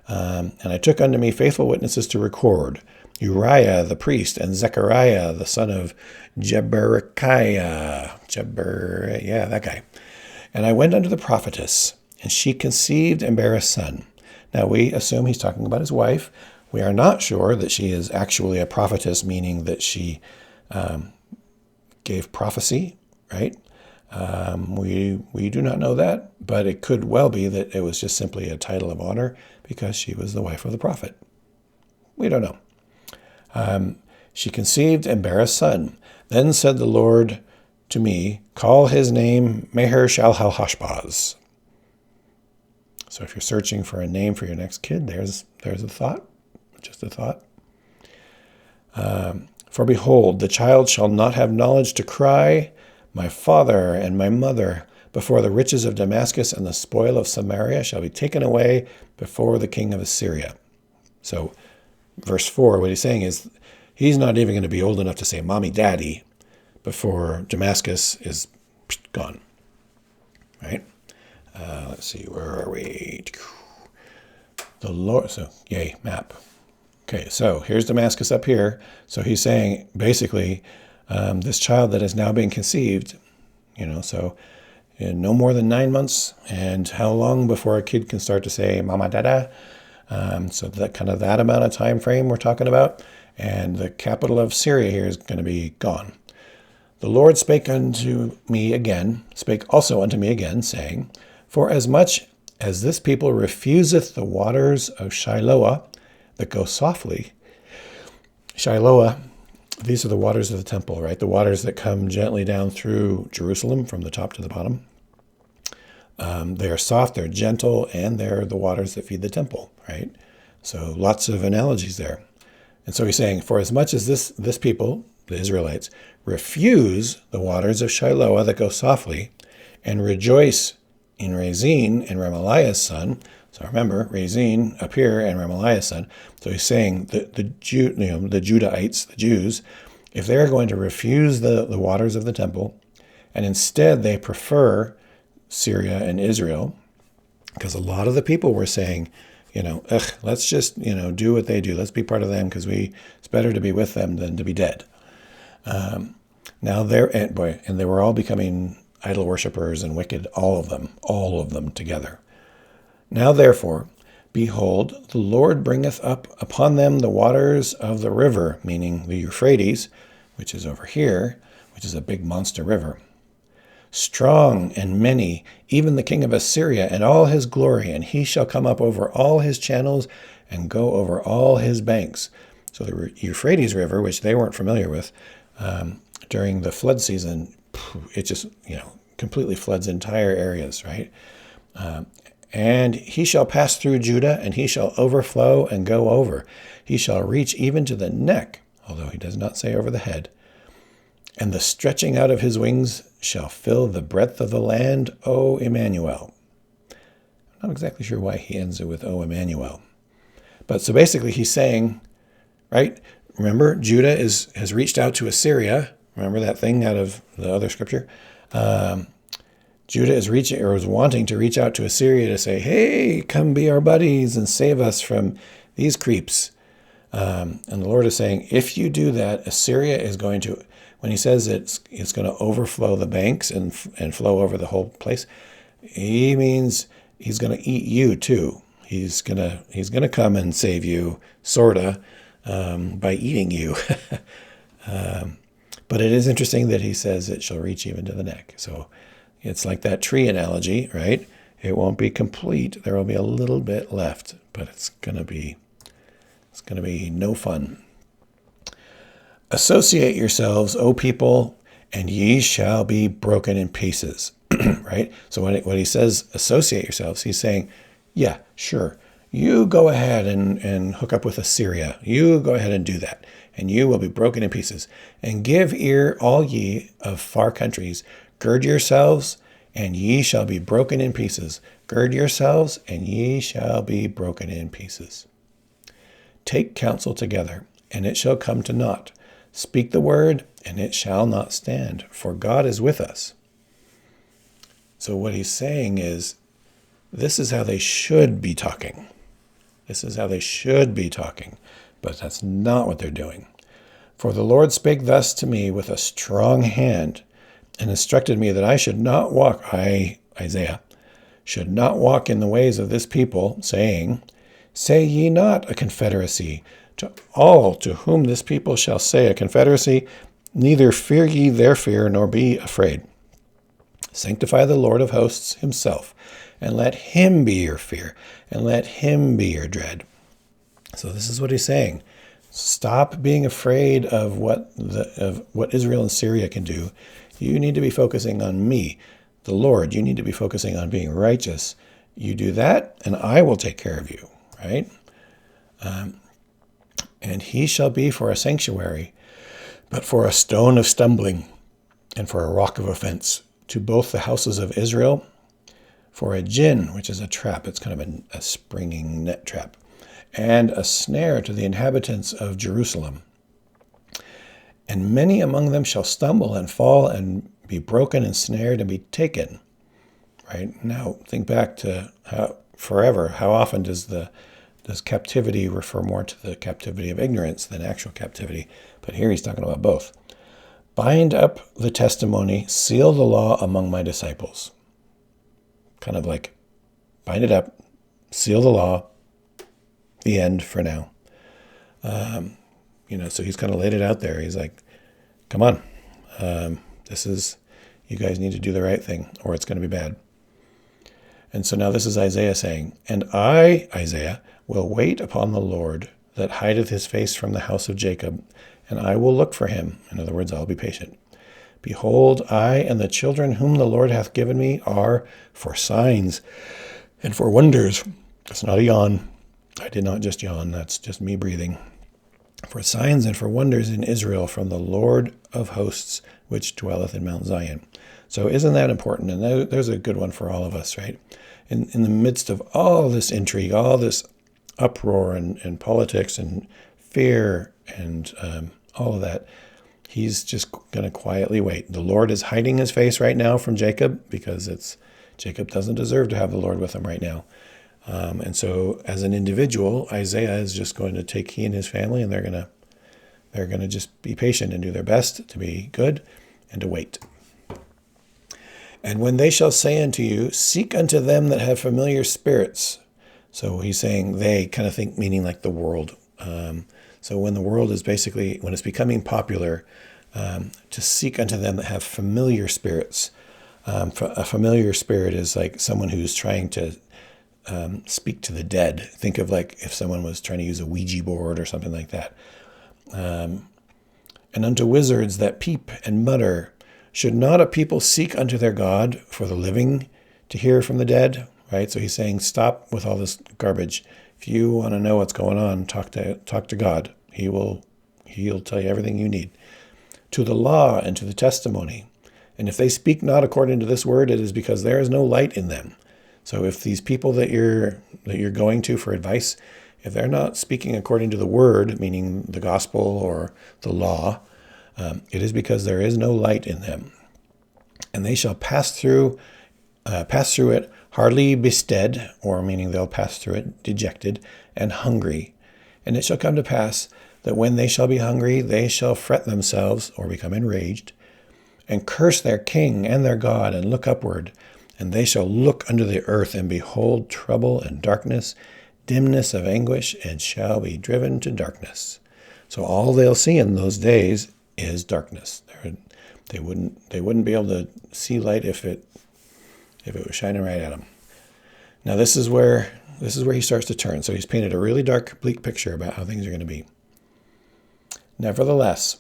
And I took unto me faithful witnesses to record Uriah the priest and Zechariah the son of Jeberechiah. That guy. And I went unto the prophetess, and she conceived and bare a son. Now we assume he's talking about his wife. We are not sure that she is actually a prophetess, meaning that she gave prophecy, right? We do not know that, but it could well be that it was just simply a title of honor because she was the wife of the prophet. We don't know. She conceived and bare a son. Then said the Lord to me, call his name Maher-shalal-Hashbaz. So if you're searching for a name for your next kid, there's a thought, just a thought. For behold, the child shall not have knowledge to cry, my father and my mother, before the riches of Damascus and the spoil of Samaria shall be taken away before the king of Assyria. So verse 4, what he's saying is he's not even going to be old enough to say mommy, daddy before Damascus is gone. Right? Let's see, where are we? The Lord, so yay, map. Okay, so here's Damascus up here. So he's saying basically this child that is now being conceived, so in no more than 9 months, and how long before a kid can start to say mama, dada? So that amount of time frame we're talking about, and the capital of Syria here is going to be gone. The Lord spake also unto me again, saying, for as much as this people refuseth the waters of Shiloah that go softly, Shiloah These are the waters of the temple, right? The waters that come gently down through Jerusalem from the top to the bottom. They are soft, they're gentle, and they're the waters that feed the temple, right? So lots of analogies there. And so he's saying, for as much as this people, the Israelites, refuse the waters of Shiloah that go softly, and rejoice in Rezin and Remaliah's son. So remember, Rezin up here and Remaliah's son. So he's saying that the Judahites, the Jews, if they're going to refuse the waters of the temple, and instead they prefer Syria and Israel, because a lot of the people were saying, let's just, do what they do. Let's be part of them because it's better to be with them than to be dead. Now and they were all becoming idol worshippers and wicked, all of them together. Now therefore, behold, the Lord bringeth up upon them the waters of the river, meaning the Euphrates, which is over here, which is a big monster river. Strong and many, even the king of Assyria and all his glory, and he shall come up over all his channels and go over all his banks. So the Euphrates River, which they weren't familiar with, during the flood season, it just, completely floods entire areas, right? And he shall pass through Judah, and he shall overflow and go over. He shall reach even to the neck, although he does not say over the head. And the stretching out of his wings shall fill the breadth of the land, O Emmanuel. I'm not exactly sure why he ends it with O Emmanuel. But so basically he's saying, right, remember, Judah has reached out to Assyria. Remember that thing out of the other scripture? Judah is reaching, or is wanting to reach out to Assyria to say, hey, come be our buddies and save us from these creeps. And the Lord is saying, if you do that, Assyria is going to, when he says it's going to overflow the banks and flow over the whole place, he means he's going to eat you too. He's gonna come and save you, sorta, by eating you. But it is interesting that he says it shall reach even to the neck. So it's like that tree analogy, right? It won't be complete. There will be a little bit left, but it's gonna be no fun. Associate yourselves, O people, and ye shall be broken in pieces. Right? So when he says associate yourselves, he's saying, yeah, sure. You go ahead and hook up with Assyria. You go ahead and do that, and you will be broken in pieces. And give ear, all ye of far countries. Gird yourselves, and ye shall be broken in pieces. Gird yourselves, and ye shall be broken in pieces. Take counsel together, and it shall come to naught. Speak the word, and it shall not stand, for God is with us. So what he's saying is, this is how they should be talking. This is how they should be talking, but that's not what they're doing. For the Lord spake thus to me with a strong hand, and instructed me that I should not walk, Isaiah, should not walk in the ways of this people, saying, say ye not a confederacy. To all to whom this people shall say a confederacy, neither fear ye their fear, nor be afraid. Sanctify the Lord of hosts himself, and let him be your fear, and let him be your dread. So this is what he's saying. Stop being afraid of what Israel and Syria can do. You need to be focusing on me, the Lord. You need to be focusing on being righteous. You do that, and I will take care of you, right? And he shall be for a sanctuary, but for a stone of stumbling, and for a rock of offense, to both the houses of Israel, for a gin, which is a trap. It's kind of a springing net trap, and a snare to the inhabitants of Jerusalem. And many among them shall stumble and fall and be broken and snared and be taken. Right? Now, think back to how often does captivity refer more to the captivity of ignorance than actual captivity? But here he's talking about both. Bind up the testimony, seal the law among my disciples. Kind of like, bind it up, seal the law, the end for now. So he's kind of laid it out there. He's like, come on, you guys need to do the right thing, or it's going to be bad. And so now this is Isaiah saying, and I, Isaiah, will wait upon the Lord that hideth his face from the house of Jacob, and I will look for him. In other words, I'll be patient. Behold, I and the children whom the Lord hath given me are for signs and for wonders. It's not a yawn. I did not just yawn. That's just me breathing. For signs and for wonders in Israel from the Lord of hosts, which dwelleth in Mount Zion. So isn't that important? And there's a good one for all of us, right? In the midst of all this intrigue, all this uproar and politics and fear and all of that, he's just going to quietly wait. The Lord is hiding his face right now from Jacob because Jacob doesn't deserve to have the Lord with him right now. And so as an individual, Isaiah is just going to take he and his family, and they're going to just be patient and do their best to be good and to wait. And when they shall say unto you, seek unto them that have familiar spirits. So he's saying they, kind of think meaning like the world. So when the world is basically, when it's becoming popular, to seek unto them that have familiar spirits. A familiar spirit is like someone who's trying to speak to the dead. Think of like if someone was trying to use a Ouija board or something like that. And unto wizards that peep and mutter. Should not a people seek unto their God for the living to hear from the dead? Right? So he's saying, stop with all this garbage. If you want to know what's going on, talk to God. He'll tell you everything you need. To the law and to the testimony. And if they speak not according to this word, it is because there is no light in them. So if these people that you're going to for advice, if they're not speaking according to the word, meaning the gospel or the law, it is because there is no light in them. And they shall pass through it hardly bestead, or meaning they'll pass through it dejected and hungry. And it shall come to pass that when they shall be hungry, they shall fret themselves, or become enraged, and curse their king and their God, and look upward. And they shall look under the earth, and behold trouble and darkness, dimness of anguish, and shall be driven to darkness. So all they'll see in those days is darkness. They wouldn't be able to see light if it was shining right at them. Now this is where he starts to turn. So he's painted a really dark, bleak picture about how things are going to be. Nevertheless,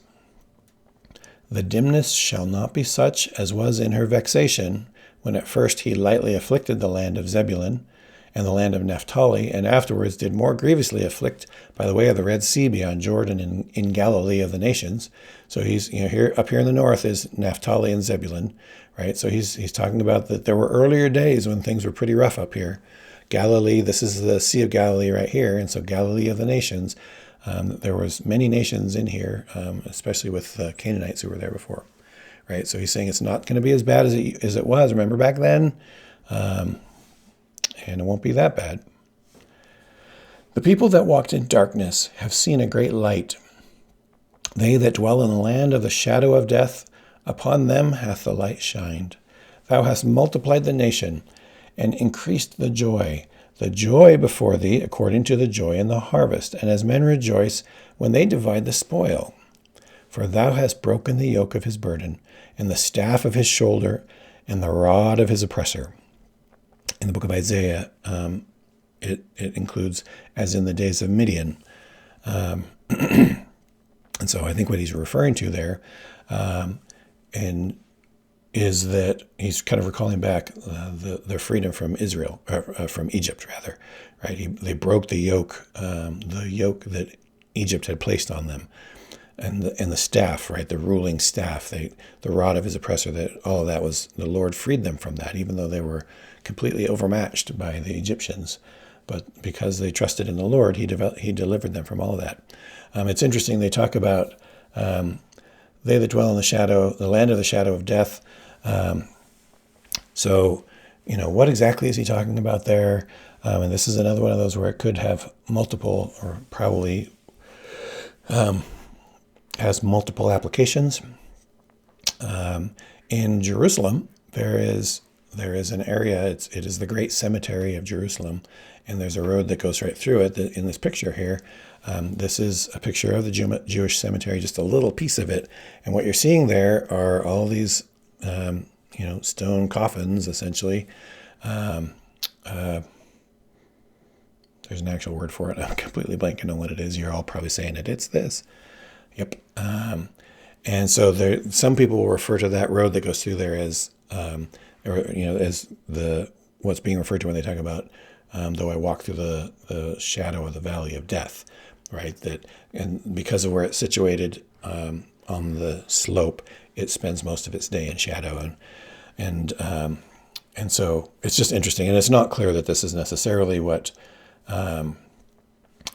the dimness shall not be such as was in her vexation, when at first he lightly afflicted the land of Zebulun and the land of Naphtali, and afterwards did more grievously afflict by the way of the Red Sea beyond Jordan in Galilee of the nations. So he's, here up here in the north is Naphtali and Zebulun, right? So he's talking about that there were earlier days when things were pretty rough up here. Galilee, this is the Sea of Galilee right here, and so Galilee of the nations. There was many nations in here, especially with the Canaanites who were there before, right? So he's saying it's not going to be as bad as it was. Remember back then? And it won't be that bad. The people that walked in darkness have seen a great light. They that dwell in the land of the shadow of death, upon them hath the light shined. Thou hast multiplied the nation, and increased the joy before thee, according to the joy in the harvest, and as men rejoice when they divide the spoil. For thou hast broken the yoke of his burden, and the staff of his shoulder, and the rod of his oppressor. In the book of Isaiah, it includes, as in the days of Midian. And so I think what he's referring to there is that he's kind of recalling back the freedom from Israel, from Egypt rather, right? They broke the yoke that Egypt had placed on them, and the staff, right? The ruling staff, the rod of his oppressor. That all of that was, the Lord freed them from that, even though they were completely overmatched by the Egyptians. But because they trusted in the Lord, he delivered them from all of that. It's interesting. They talk about they that dwell in the land of the shadow of death. So, what exactly is he talking about there? And this is another one of those where it could have multiple, or probably has multiple applications. In Jerusalem, there is an area. It is the great cemetery of Jerusalem, and there's a road that goes right through it. In this picture here, this is a picture of the Jewish cemetery, just a little piece of it. And what you're seeing there are all these, stone coffins, essentially. There's an actual word for it. I'm completely blanking on what it is. You're all probably saying it. It's this. Yep. And so there, some people will refer to that road that goes through there as, as what's being referred to when they talk about, though I walk through the shadow of the valley of death, right? And because of where it's situated on the slope, it spends most of its day in shadow, and so it's just interesting, and it's not clear that this is necessarily what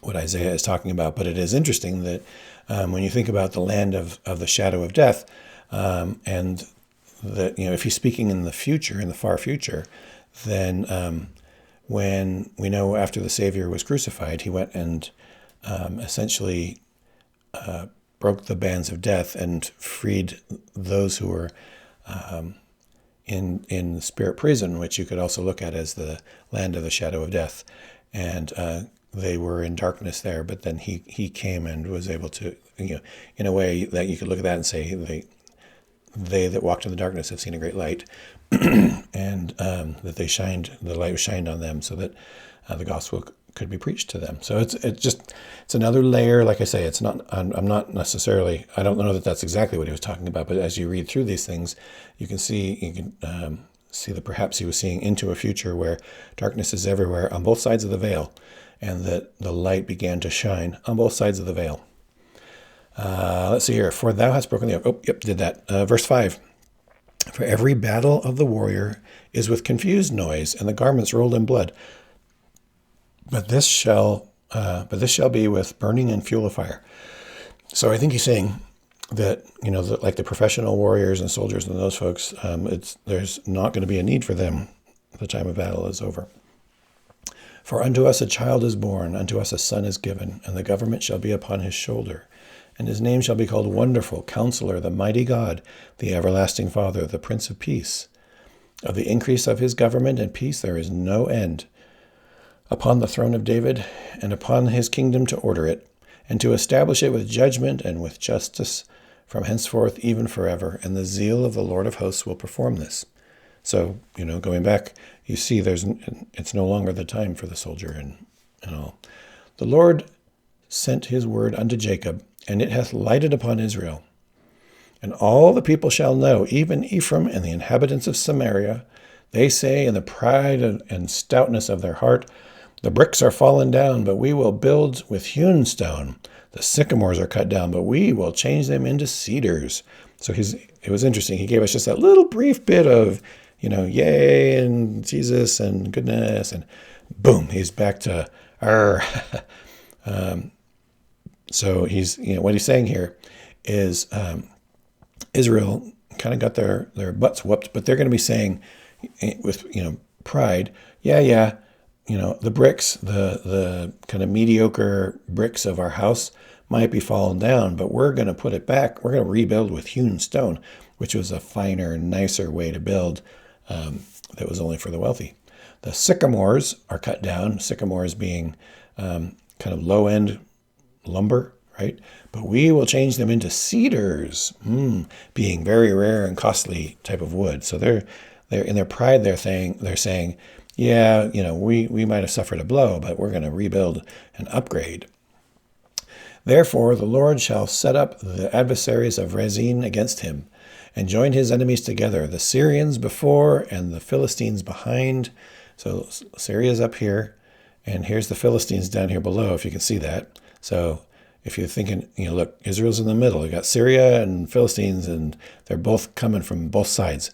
Isaiah is talking about, but it is interesting that when you think about the land of the shadow of death, and that, if he's speaking in the future, in the far future, then when we know after the Savior was crucified, he went and essentially broke the bands of death and freed those who were in the spirit prison, which you could also look at as the land of the shadow of death. And they were in darkness there, but then he came and was able to, in a way that you could look at that and say, they that walked in the darkness have seen a great light, and that the light was shined on them, so that the gospel could be preached to them. So it's another layer. Like I say, it's not. I'm not necessarily. I don't know that that's exactly what he was talking about. But as you read through these things, you can see that perhaps he was seeing into a future where darkness is everywhere on both sides of the veil, and that the light began to shine on both sides of the veil. Let's see here. For thou hast broken the yoke. Oh, yep, did that. Verse 5. For every battle of the warrior is with confused noise, and the garments rolled in blood. But this shall be with burning and fuel of fire. So I think he's saying that, like the professional warriors and soldiers and those folks, there's not going to be a need for them. The time of battle is over. For unto us a child is born, unto us a son is given, and the government shall be upon his shoulder. And his name shall be called Wonderful, Counselor, the Mighty God, the Everlasting Father, the Prince of Peace. Of the increase of his government and peace there is no end, upon the throne of David, and upon his kingdom to order it, and to establish it with judgment and with justice from henceforth even forever. And the zeal of the Lord of hosts will perform this. So, going back, you see it's no longer the time for the soldier and all. The Lord sent his word unto Jacob, and it hath lighted upon Israel. And all the people shall know, even Ephraim and the inhabitants of Samaria, they say in the pride and stoutness of their heart, the bricks are fallen down, but we will build with hewn stone. The sycamores are cut down, but we will change them into cedars. So it was interesting. He gave us just that little brief bit of, yay and Jesus and goodness, and boom, he's back to So he's, what he's saying here is Israel kind of got their butts whooped, but they're going to be saying with, pride, the bricks, the kind of mediocre bricks of our house might be fallen down, but we're going to put it back. We're going to rebuild with hewn stone, which was a finer, nicer way to build that was only for the wealthy. The sycamores are cut down, sycamores being kind of low-end lumber, right? But we will change them into cedars, being very rare and costly type of wood. So they're in their pride, they're saying, we might have suffered a blow, but we're going to rebuild and upgrade. Therefore, the Lord shall set up the adversaries of Rezin against him, and join his enemies together, the Syrians before and the Philistines behind. So Syria's up here, and here's the Philistines down here below, if you can see that. So if you're thinking, look, Israel's in the middle. You got Syria and Philistines, and they're both coming from both sides.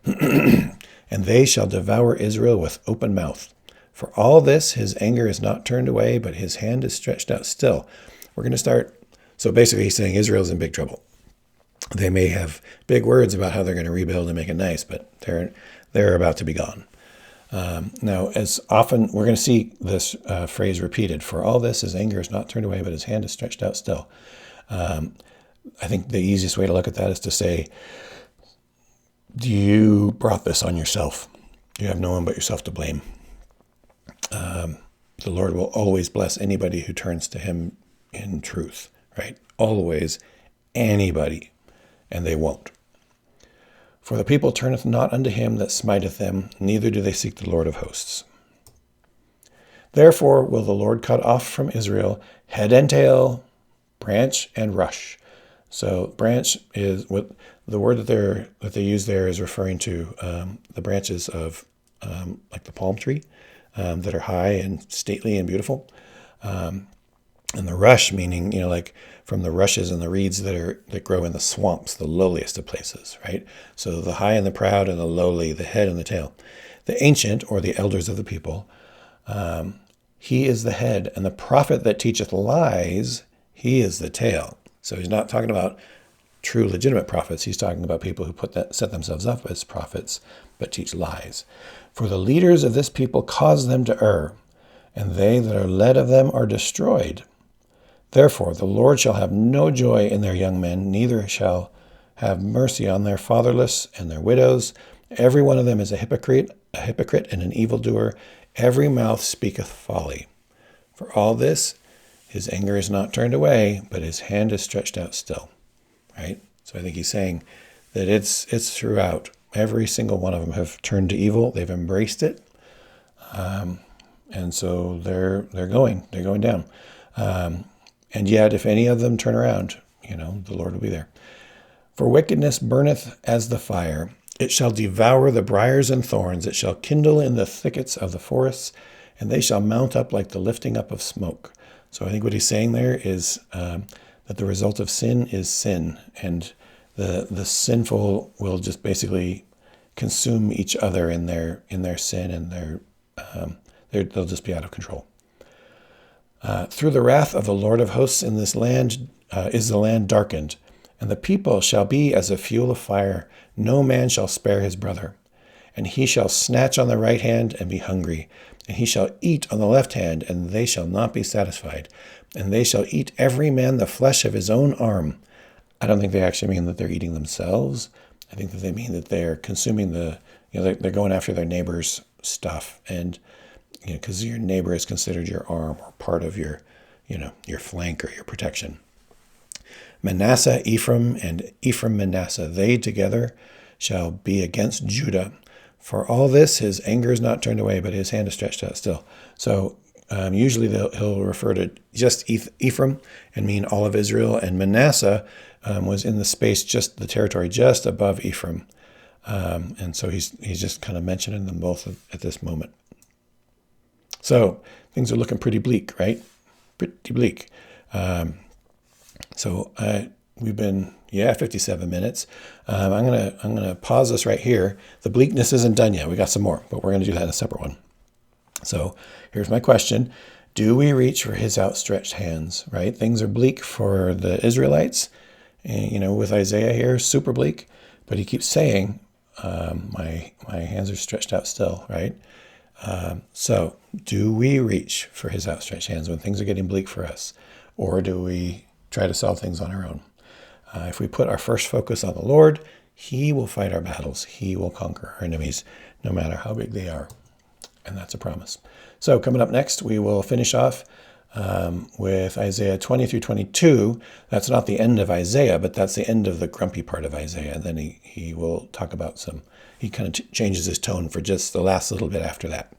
And they shall devour Israel with open mouth. For all this, his anger is not turned away, but his hand is stretched out still. We're going to start. So basically, he's saying Israel's in big trouble. They may have big words about how they're going to rebuild and make it nice, but they're about to be gone. Now, as often, we're going to see this phrase repeated. For all this, his anger is not turned away, but his hand is stretched out still. I think the easiest way to look at that is to say, you brought this on yourself. You have no one but yourself to blame. The Lord will always bless anybody who turns to him in truth, right? Always, anybody, and they won't. For the people turneth not unto him that smiteth them, neither do they seek the Lord of hosts. Therefore will the Lord cut off from Israel head and tail, branch and rush, So branch is what the word that they use there is referring to the branches of like the palm tree that are high and stately and beautiful. And the rush meaning, like from the rushes and the reeds that grow in the swamps, the lowliest of places, right? So the high and the proud and the lowly, the head and the tail. The ancient, or the elders of the people, he is the head, and the prophet that teacheth lies, he is the tail. So he's not talking about true legitimate prophets. He's talking about people who set themselves up as prophets, but teach lies. For the leaders of this people cause them to err, and they that are led of them are destroyed. Therefore the Lord shall have no joy in their young men, neither shall have mercy on their fatherless and their widows. Every one of them is a hypocrite and an evildoer. Every mouth speaketh folly. For all this, his anger is not turned away, but his hand is stretched out still. Right? So I think he's saying that it's throughout. Every single one of them have turned to evil. They've embraced it. And so they're going down. And yet, if any of them turn around, the Lord will be there. For wickedness burneth as the fire. It shall devour the briars and thorns. It shall kindle in the thickets of the forests, and they shall mount up like the lifting up of smoke. So I think what he's saying there is that the result of sin is sin, and the sinful will just basically consume each other in their sin, and they'll just be out of control. Through the wrath of the Lord of hosts in this land is the land darkened, and the people shall be as a fuel of fire. No man shall spare his brother. And he shall snatch on the right hand and be hungry, and he shall eat on the left hand, and they shall not be satisfied. And they shall eat every man the flesh of his own arm. I don't think they actually mean that they're eating themselves. I think that they mean that they're consuming they're going after their neighbor's stuff. And because your neighbor is considered your arm or part of your flank or your protection. Manasseh, Ephraim, and Ephraim, Manasseh, they together shall be against Judah. For all this, his anger is not turned away, but his hand is stretched out still. So usually he'll refer to just Ephraim and mean all of Israel, and Manasseh was in the territory just above Ephraim. And so he's just kind of mentioning them both at this moment. So things are looking pretty bleak, right? Pretty bleak. So we've been 57 minutes. I'm gonna pause this right here. The bleakness isn't done yet. We got some more, but we're gonna do that in a separate one. So here's my question: do we reach for his outstretched hands? Right? Things are bleak for the Israelites, and, with Isaiah here, super bleak. But he keeps saying, "My hands are stretched out still." Right? So do we reach for his outstretched hands when things are getting bleak for us, or do we try to solve things on our own? If we put our first focus on the Lord, he will fight our battles. He will conquer our enemies, no matter how big they are. And that's a promise. So coming up next, we will finish off with Isaiah 20 through 22. That's not the end of Isaiah, but that's the end of the grumpy part of Isaiah. And then he will talk about he kind of changes his tone for just the last little bit after that.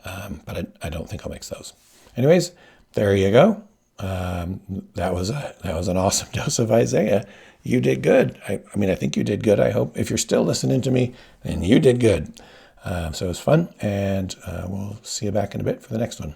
But I don't think I'll mix those. Anyways, there you go. That was an awesome dose of Isaiah. You did good. I think you did good. I hope if you're still listening to me, then you did good. So it was fun, and we'll see you back in a bit for the next one.